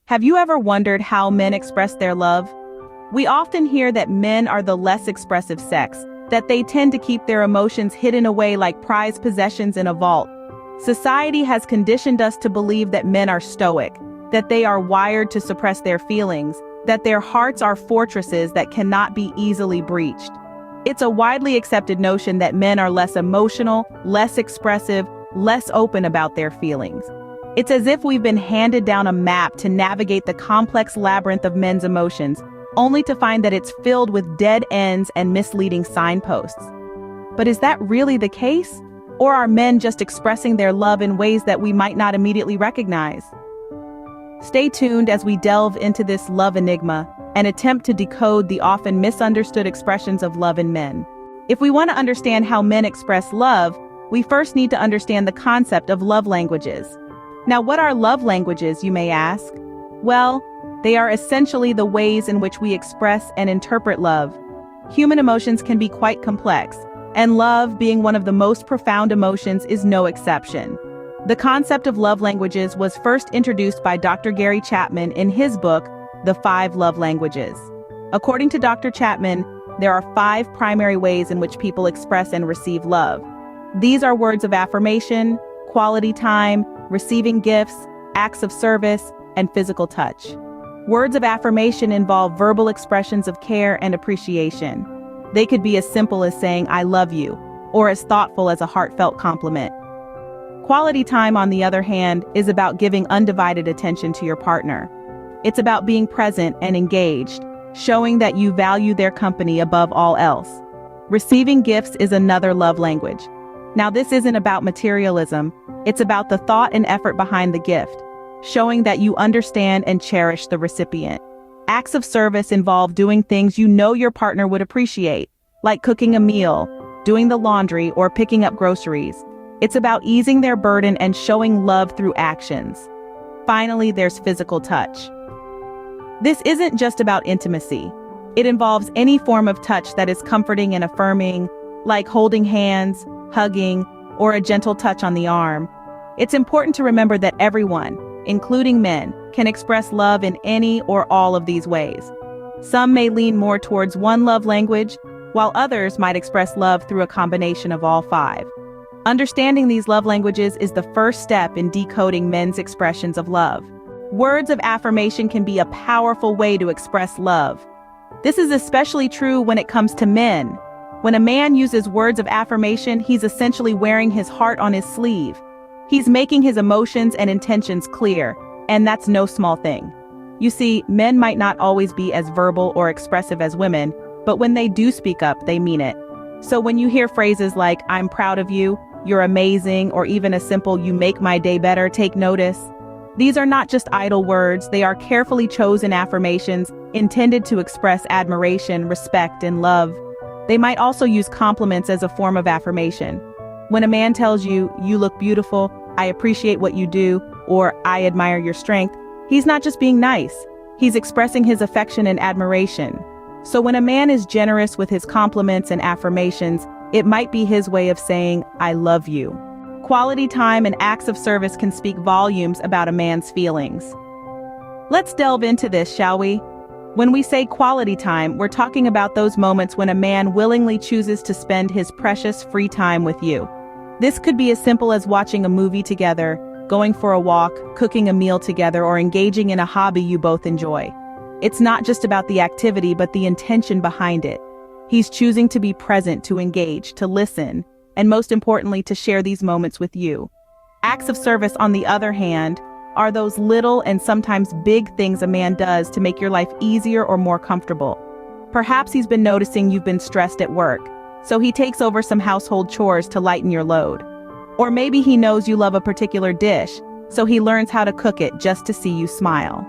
Have you ever wondered how men express their love? We often hear that men are the less expressive sex, that they tend to keep their emotions hidden away like prized possessions in a vault. Society has conditioned us to believe that men are stoic, that they are wired to suppress their feelings, that their hearts are fortresses that cannot be easily breached. It's a widely accepted notion that men are less emotional, less expressive, less open about their feelings. It's as if we've been handed down a map to navigate the complex labyrinth of men's emotions, only to find that it's filled with dead ends and misleading signposts. But is that really the case? Or are men just expressing their love in ways that we might not immediately recognize? Stay tuned as we delve into this love enigma and attempt to decode the often misunderstood expressions of love in men. If we want to understand how men express love, we first need to understand the concept of love languages. Now, what are love languages, you may ask? Well, they are essentially the ways in which we express and interpret love. Human emotions can be quite complex, and love, being one of the most profound emotions, is no exception. The concept of love languages was first introduced by Dr. Gary Chapman in his book, The 5 Love Languages. According to Dr. Chapman, there are 5 primary ways in which people express and receive love. These are words of affirmation, quality time, receiving gifts, acts of service, and physical touch. Words of affirmation involve verbal expressions of care and appreciation. They could be as simple as saying, "I love you," or as thoughtful as a heartfelt compliment. Quality time, on the other hand, is about giving undivided attention to your partner. It's about being present and engaged, showing that you value their company above all else. Receiving gifts is another love language. Now, this isn't about materialism. It's about the thought and effort behind the gift, showing that you understand and cherish the recipient. Acts of service involve doing things you know your partner would appreciate, like cooking a meal, doing the laundry, or picking up groceries. It's about easing their burden and showing love through actions. Finally, there's physical touch. This isn't just about intimacy. It involves any form of touch that is comforting and affirming, like holding hands, hugging, or a gentle touch on the arm. It's important to remember that everyone, including men, can express love in any or all of these ways. Some may lean more towards one love language, while others might express love through a combination of all 5. Understanding these love languages is the first step in decoding men's expressions of love. Words of affirmation can be a powerful way to express love. This is especially true when it comes to men. When a man uses words of affirmation, he's essentially wearing his heart on his sleeve. He's making his emotions and intentions clear, and that's no small thing. You see, men might not always be as verbal or expressive as women, but when they do speak up, they mean it. So when you hear phrases like, "I'm proud of you," "You're amazing," or even a simple "You make my day better," take notice. These are not just idle words, they are carefully chosen affirmations intended to express admiration, respect, and love. They might also use compliments as a form of affirmation. When a man tells you, "You look beautiful," "I appreciate what you do," or "I admire your strength," he's not just being nice. He's expressing his affection and admiration. So when a man is generous with his compliments and affirmations, it might be his way of saying, "I love you." Quality time and acts of service can speak volumes about a man's feelings. Let's delve into this, shall we? When we say quality time, we're talking about those moments when a man willingly chooses to spend his precious free time with you. This could be as simple as watching a movie together, going for a walk, cooking a meal together, or engaging in a hobby you both enjoy. It's not just about the activity, but the intention behind it. He's choosing to be present, to engage, to listen, and most importantly, to share these moments with you. Acts of service, on the other hand, are those little and sometimes big things a man does to make your life easier or more comfortable. Perhaps he's been noticing you've been stressed at work, so he takes over some household chores to lighten your load. Or maybe he knows you love a particular dish, so he learns how to cook it just to see you smile.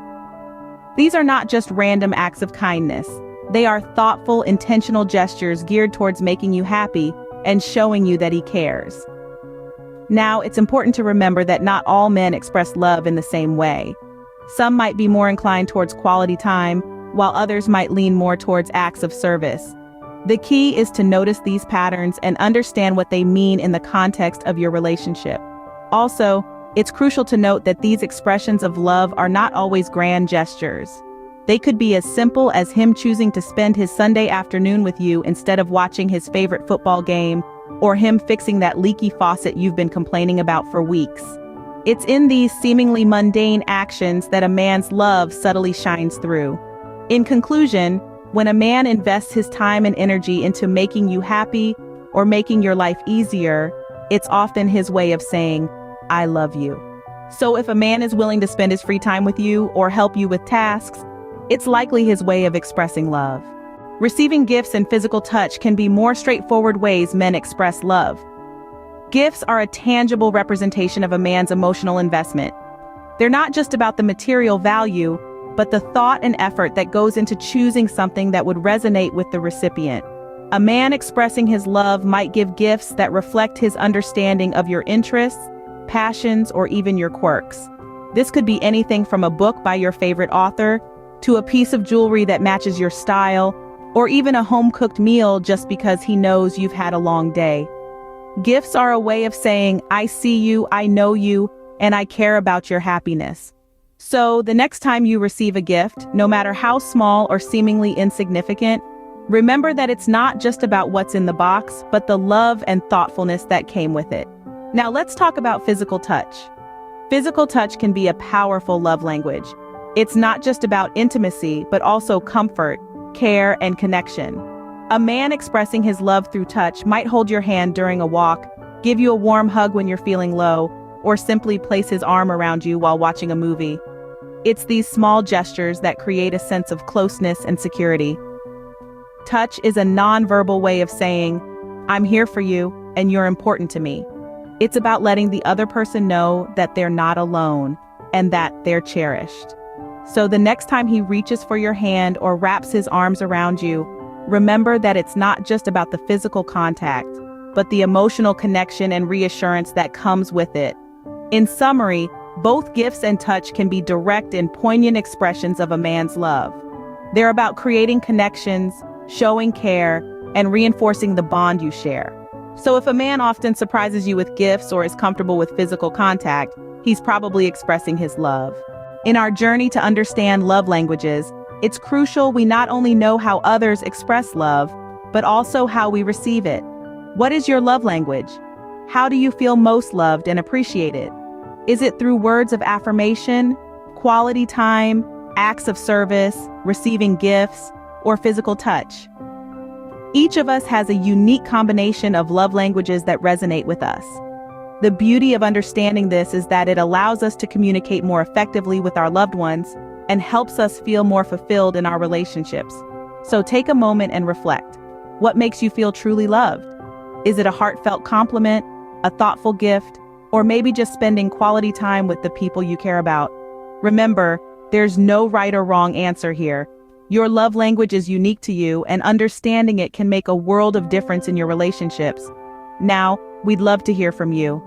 These are not just random acts of kindness. They are thoughtful, intentional gestures geared towards making you happy and showing you that he cares. Now, it's important to remember that not all men express love in the same way. Some might be more inclined towards quality time, while others might lean more towards acts of service. The key is to notice these patterns and understand what they mean in the context of your relationship. Also, It's crucial to note that these expressions of love are not always grand gestures. They could be as simple as him choosing to spend his Sunday afternoon with you instead of watching his favorite football game, or him fixing that leaky faucet you've been complaining about for weeks. It's in these seemingly mundane actions that a man's love subtly shines through. In conclusion, when a man invests his time and energy into making you happy or making your life easier, it's often his way of saying, "I love you." So if a man is willing to spend his free time with you or help you with tasks, it's likely his way of expressing love. Receiving gifts and physical touch can be more straightforward ways men express love. Gifts are a tangible representation of a man's emotional investment. They're not just about the material value, but the thought and effort that goes into choosing something that would resonate with the recipient. A man expressing his love might give gifts that reflect his understanding of your interests, passions, or even your quirks. This could be anything from a book by your favorite author, to a piece of jewelry that matches your style, or even a home-cooked meal just because he knows you've had a long day. Gifts are a way of saying, "I see you, I know you, and I care about your happiness." So, the next time you receive a gift, no matter how small or seemingly insignificant, remember that it's not just about what's in the box, but the love and thoughtfulness that came with it. Now let's talk about physical touch. Physical touch can be a powerful love language. It's not just about intimacy, but also comfort, care, and connection. A man expressing his love through touch might hold your hand during a walk, give you a warm hug when you're feeling low, or simply place his arm around you while watching a movie. It's these small gestures that create a sense of closeness and security. Touch is a nonverbal way of saying, "I'm here for you, and you're important to me." It's about letting the other person know that they're not alone, and that they're cherished. So the next time he reaches for your hand or wraps his arms around you, remember that it's not just about the physical contact, but the emotional connection and reassurance that comes with it. In summary, both gifts and touch can be direct and poignant expressions of a man's love. They're about creating connections, showing care, and reinforcing the bond you share. So if a man often surprises you with gifts or is comfortable with physical contact, he's probably expressing his love. In our journey to understand love languages, it's crucial we not only know how others express love, but also how we receive it. What is your love language? How do you feel most loved and appreciated? Is it through words of affirmation, quality time, acts of service, receiving gifts, or physical touch? Each of us has a unique combination of love languages that resonate with us. The beauty of understanding this is that it allows us to communicate more effectively with our loved ones and helps us feel more fulfilled in our relationships. So take a moment and reflect. What makes you feel truly loved? Is it a heartfelt compliment, a thoughtful gift, or maybe just spending quality time with the people you care about? Remember, there's no right or wrong answer here. Your love language is unique to you, and understanding it can make a world of difference in your relationships. Now, we'd love to hear from you.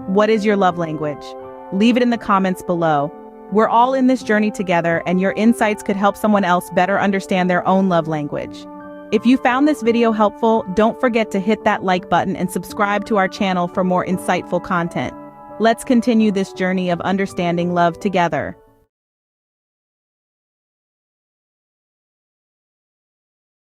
What is your love language? Leave it in the comments below. We're all in this journey together, and your insights could help someone else better understand their own love language. If you found this video helpful, don't forget to hit that like button and subscribe to our channel for more insightful content. Let's continue this journey of understanding love together.